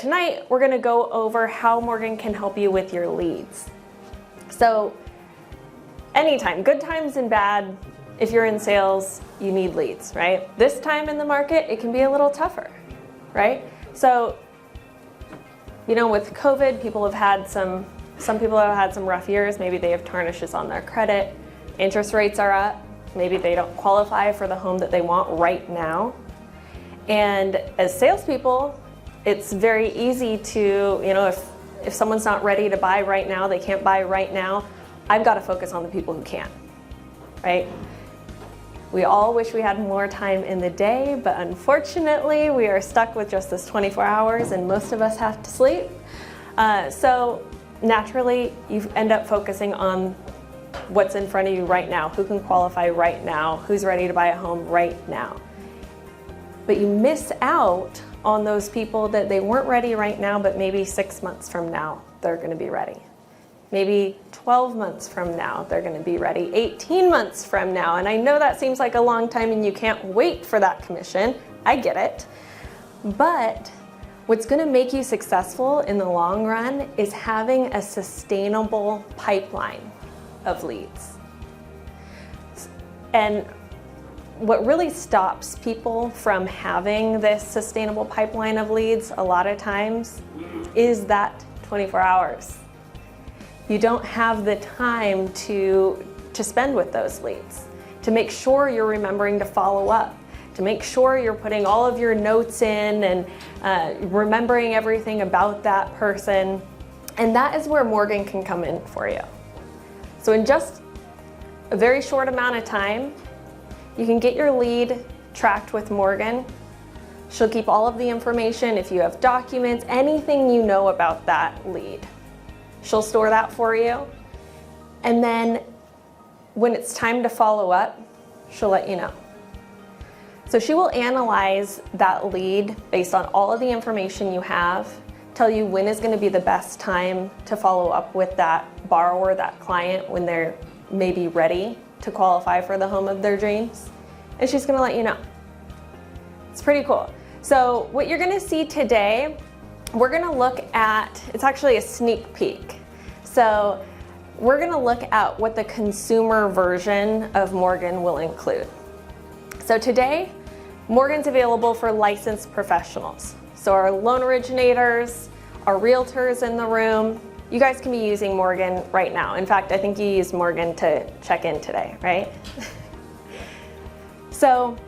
tonight we're gonna go over how Morgan can help you with your leads. So anytime, good times and bad, if you're in sales, you need leads, right? This time in the market, it can be a little tougher, right? So, you know, with COVID, some people have had some rough years. Maybe they have tarnishes on their credit. Interest rates are up. Maybe they don't qualify for the home that they want right now. And as salespeople, it's very easy to, you know, if someone's not ready to buy right now, they can't buy right now, I've got to focus on the people who can, right? We all wish we had more time in the day, but unfortunately, we are stuck with just this 24 hours and most of us have to sleep. So naturally, you end up focusing on what's in front of you right now, who can qualify right now, who's ready to buy a home right now. But you miss out on those people that they weren't ready right now, but maybe 6 months from now, they're gonna be ready. Maybe 12 months from now, they're gonna be ready. 18 months from now, and I know that seems like a long time and you can't wait for that commission. I get it. But what's gonna make you successful in the long run is having a sustainable pipeline of leads. And what really stops people from having this sustainable pipeline of leads a lot of times is that 24 hours. You don't have the time to spend with those leads, to make sure you're remembering to follow up, to make sure you're putting all of your notes in and remembering everything about that person. And that is where Morgan can come in for you. So in just a very short amount of time, you can get your lead tracked with Morgan. She'll keep all of the information. If you have documents, anything you know about that lead, she'll store that for you. And then when it's time to follow up, she'll let you know. So she will analyze that lead based on all of the information you have, tell you when is going to be the best time to follow up with that borrower, that client, when they're maybe ready to qualify for the home of their dreams. And she's going to let you know. It's pretty cool. So what you're going to see today, we're going to look at, it's actually a sneak peek. So we're going to look at what the consumer version of Morgan will include. So today, Morgan's available for licensed professionals. So our loan originators, our realtors in the room, you guys can be using Morgan right now. In fact, I think you used Morgan to check in today, right? So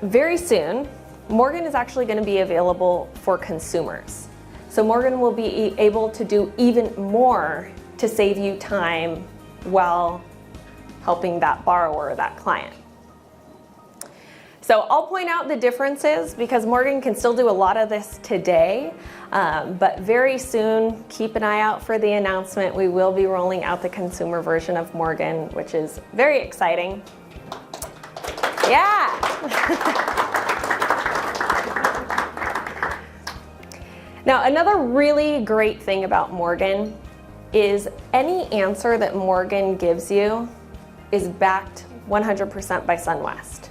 very soon, Morgan is actually going to be available for consumers. So Morgan will be able to do even more to save you time while helping that borrower, that client. So I'll point out the differences because Morgan can still do a lot of this today, but very soon, keep an eye out for the announcement. We will be rolling out the consumer version of Morgan, which is very exciting. Yeah. Now, another really great thing about Morgan is any answer that Morgan gives you is backed 100% by SunWest.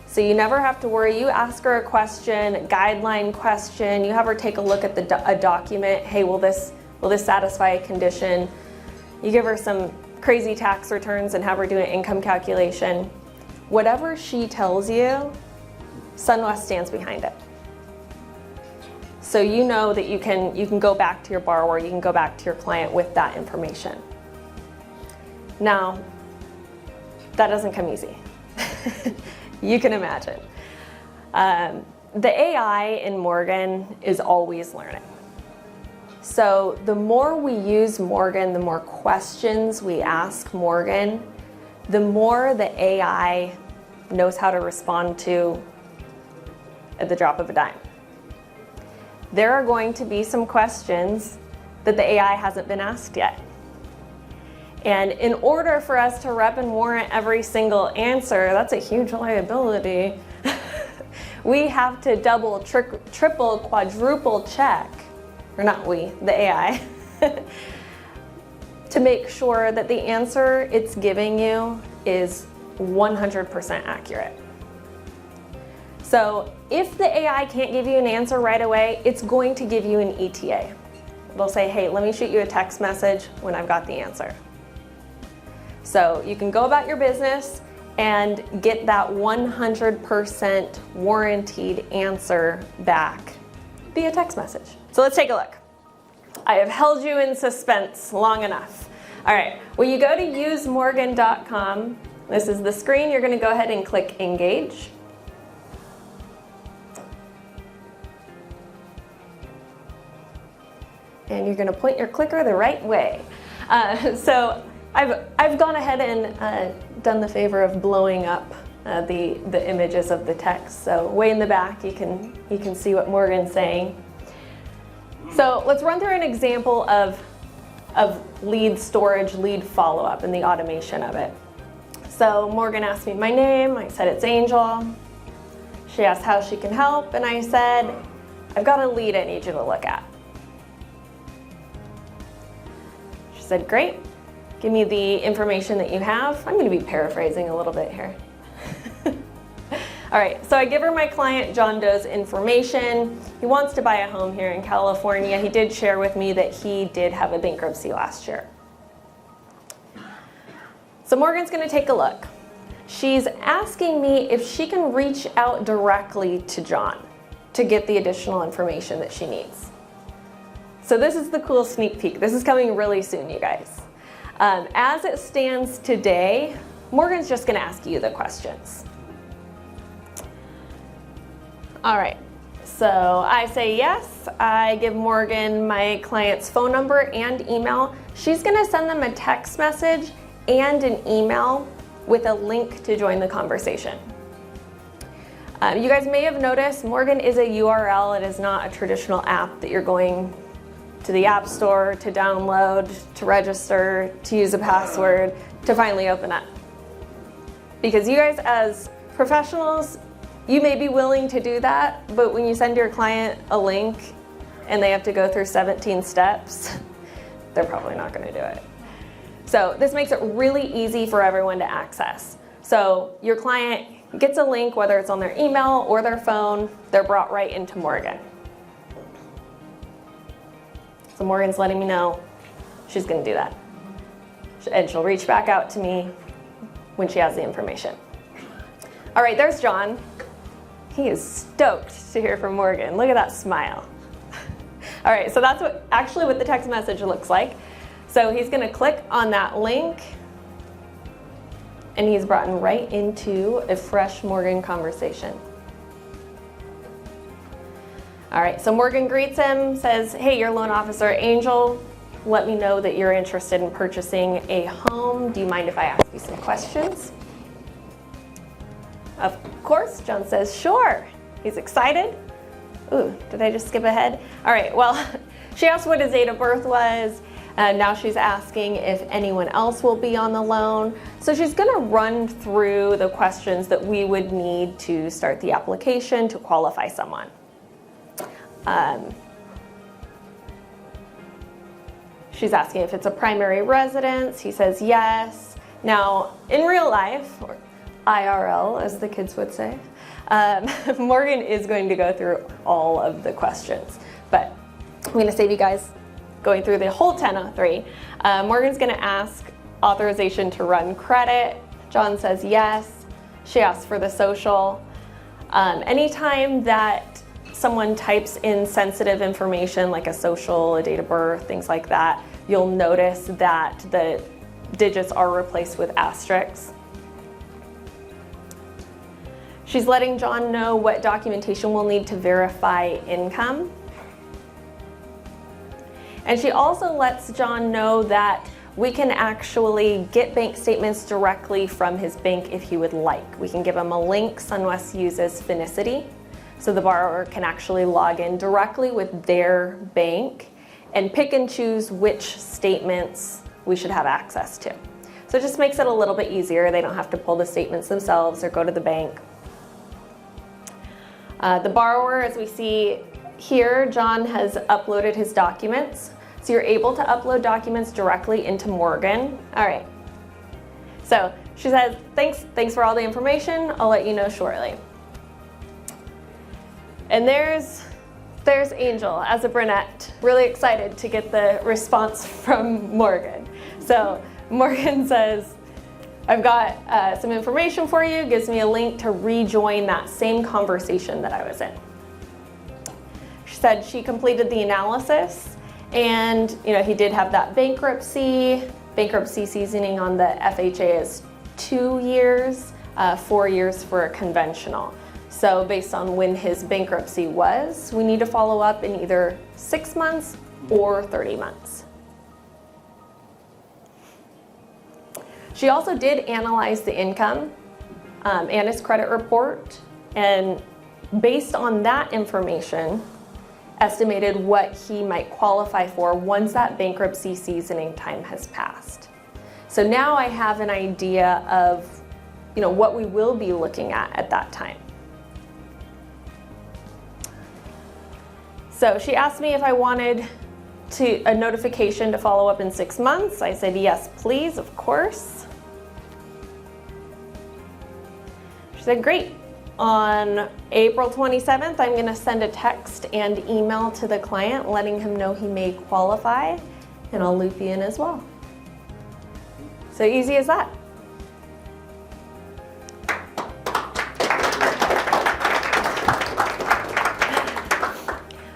So you never have to worry. You ask her a question, a guideline question, you have her take a look at a document. Hey, will this satisfy a condition? You give her some crazy tax returns and have her do an income calculation. Whatever she tells you, SunWest stands behind it. So you know that you can go back to your borrower, you can go back to your client with that information. Now, that doesn't come easy. You can imagine. The AI in Morgan is always learning. So the more we use Morgan, the more questions we ask Morgan, the more the AI knows how to respond to at the drop of a dime. There are going to be some questions that the AI hasn't been asked yet. And in order for us to rep and warrant every single answer, that's a huge liability. We have to double, triple, quadruple check, or not we, the AI, to make sure that the answer it's giving you is 100% accurate. So if the AI can't give you an answer right away, it's going to give you an ETA. It'll say, hey, let me shoot you a text message when I've got the answer. So you can go about your business and get that 100% warranted answer back via text message. So let's take a look. I have held you in suspense long enough. All right, when you go to usemorgan.com, this is the screen, you're gonna go ahead and click Engage. And you're gonna point your clicker the right way. So I've gone ahead and done the favor of blowing up the images of the text. So way in the back, you can see what Morgan's saying. So let's run through an example of lead storage, lead follow-up, and the automation of it. So Morgan asked me my name. I said it's Angel. She asked how she can help, and I said, I've got a lead I need you to look at. She said, great. Give me the information that you have. I'm going to be paraphrasing a little bit here. All right, so I give her my client John Doe's information. He wants to buy a home here in California. He did share with me that he did have a bankruptcy last year. So Morgan's going to take a look. She's asking me if she can reach out directly to John to get the additional information that she needs. So this is the cool sneak peek. This is coming really soon, you guys. As it stands today, Morgan's just going to ask you the questions. All right, so I say yes. I give Morgan my client's phone number and email. She's going to send them a text message and an email with a link to join the conversation. You guys may have noticed Morgan is a URL. It is not a traditional app that you're going to the App Store to download, to register, to use a password, to finally open up. Because you guys as professionals, you may be willing to do that, but when you send your client a link and they have to go through 17 steps, they're probably not going to do it. So this makes it really easy for everyone to access. So your client gets a link, whether it's on their email or their phone, they're brought right into Morgan. So Morgan's letting me know she's going to do that. And she'll reach back out to me when she has the information. All right, there's John. He is stoked to hear from Morgan. Look at that smile. All right, so that's what the text message looks like. So he's going to click on that link, and he's brought right into a fresh Morgan conversation. All right, so Morgan greets him, says, hey, your loan officer, Angel. Let me know that you're interested in purchasing a home. Do you mind if I ask you some questions? Of course, John says, sure. He's excited. Ooh, did I just skip ahead? All right, well, she asked what his date of birth was. Now she's asking if anyone else will be on the loan. So she's gonna run through the questions that we would need to start the application to qualify someone. She's asking if it's a primary residence. He says yes. Now, in real life, or IRL, as the kids would say, Morgan is going to go through all of the questions, but I'm going to save you guys going through the whole 1003. Morgan's going to ask authorization to run credit. John says yes. She asks for the social. Anytime that someone types in sensitive information like a social, a date of birth, things like that, you'll notice that the digits are replaced with asterisks. She's letting John know what documentation we'll need to verify income. And she also lets John know that we can actually get bank statements directly from his bank if he would like. We can give him a link. SunWest uses Finicity, so the borrower can actually log in directly with their bank and pick and choose which statements we should have access to. So it just makes it a little bit easier. They don't have to pull the statements themselves or go to the bank. The borrower, as we see here, John has uploaded his documents. So you're able to upload documents directly into Morgan. All right. So she says, thanks for all the information. I'll let you know shortly. And there's Angel as a brunette, really excited to get the response from Morgan. So Morgan says, I've got some information for you, gives me a link to rejoin that same conversation that I was in. She said she completed the analysis, and he did have that bankruptcy seasoning on the FHA is 2 years, 4 years for a conventional. So based on when his bankruptcy was, we need to follow up in either 6 months or 30 months. She also did analyze the income and his credit report, and based on that information, estimated what he might qualify for once that bankruptcy seasoning time has passed. So now I have an idea of what we will be looking at that time. So she asked me if I wanted a notification to follow up in 6 months. I said yes, please, of course. She said great. On April 27th, I'm going to send a text and email to the client letting him know he may qualify, and I'll loop you in as well. So easy as that.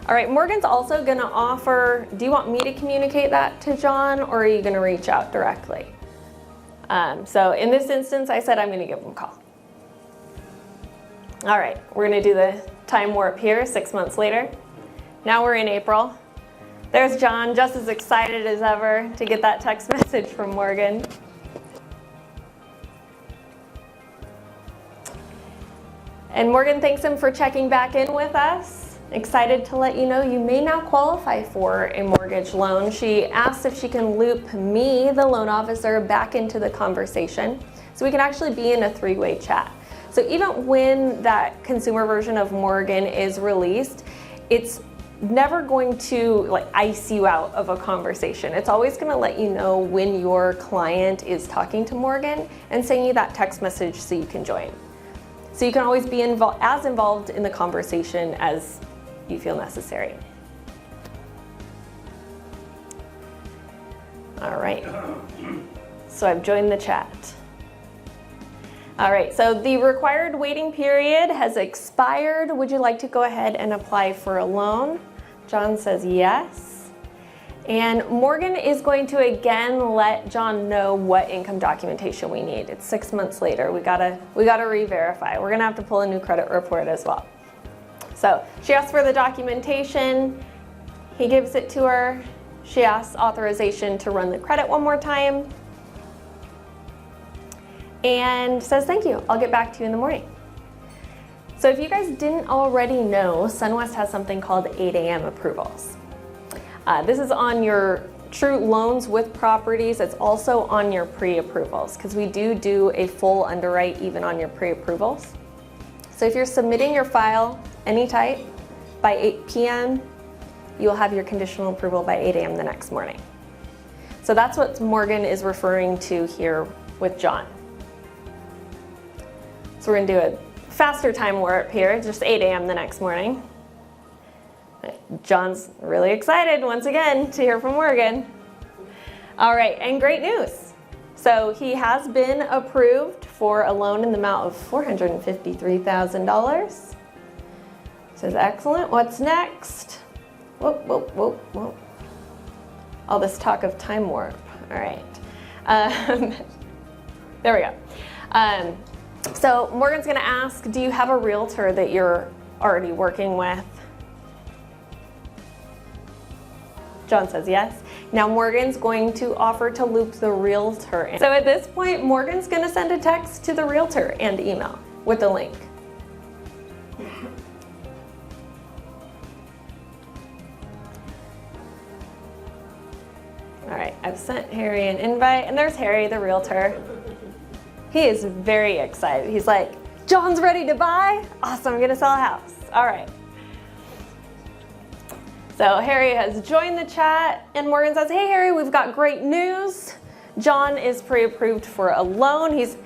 All right, Morgan's also going to offer, do you want me to communicate that to John, or are you going to reach out directly? So in this instance, I said I'm going to give him a call. All right, we're going to do the time warp here 6 months later. Now we're in April. There's John, just as excited as ever to get that text message from Morgan. And Morgan thanks him for checking back in with us. Excited to let you know you may now qualify for a mortgage loan. She asked if she can loop me, the loan officer, back into the conversation so we can actually be in a three-way chat. So even when that consumer version of Morgan is released, it's never going to ice you out of a conversation. It's always going to let you know when your client is talking to Morgan and sending you that text message so you can join. So you can always be as involved in the conversation as you feel necessary. All right, so I've joined the chat. All right, so the required waiting period has expired. Would you like to go ahead and apply for a loan? John says yes. And Morgan is going to again let John know what income documentation we need. It's 6 months later. We gotta re-verify. We're gonna have to pull a new credit report as well. So she asks for the documentation. He gives it to her. She asks authorization to run the credit one more time. And says, thank you, I'll get back to you in the morning. So if you guys didn't already know, SunWest has something called 8 a.m. approvals. This is on your true loans with properties. It's also on your pre-approvals because we do a full underwrite even on your pre-approvals. So if you're submitting your file, any type, by 8 p.m., you'll have your conditional approval by 8 a.m. the next morning. So that's what Morgan is referring to here with John. So we're gonna do a faster time warp here, just 8 a.m. the next morning. John's really excited once again to hear from Morgan. All right, and great news. So he has been approved for a loan in the amount of $453,000. Says excellent, what's next? Whoop, whoop, whoop, whoop. All this talk of time warp, all right. There we go. So Morgan's gonna ask, do you have a realtor that you're already working with? John says yes. Now Morgan's going to offer to loop the realtor in. So at this point, Morgan's gonna send a text to the realtor and email with the link. All right, I've sent Harry an invite, and there's Harry, the realtor. He is very excited. He's like, John's ready to buy? Awesome, I'm gonna sell a house. All right. So Harry has joined the chat, and Morgan says, hey Harry, we've got great news. John is pre-approved for a loan. He's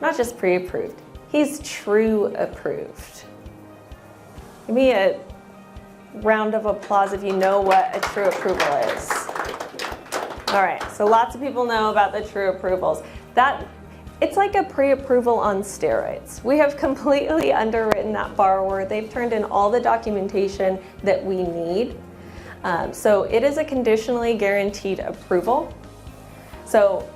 not just pre-approved, he's true approved. Give me a round of applause if you know what a true approval is. All right, so lots of people know about the true approvals. It's like a pre-approval on steroids. We have completely underwritten that borrower. They've turned in all the documentation that we need. So it is a conditionally guaranteed approval. So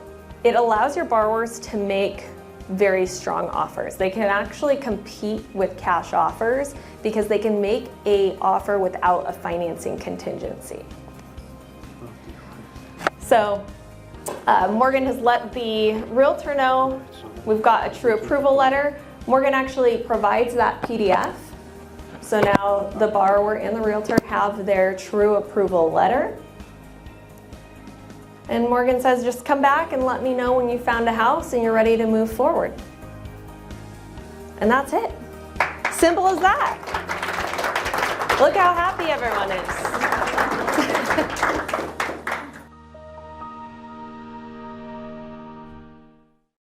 it allows your borrowers to make very strong offers. They can actually compete with cash offers because they can make an offer without a financing contingency. So Morgan has let the realtor know we've got a true approval letter. Morgan actually provides that PDF. So now the borrower and the realtor have their true approval letter. And Morgan says, just come back and let me know when you found a house and you're ready to move forward. And that's it. Simple as that. Look how happy everyone is.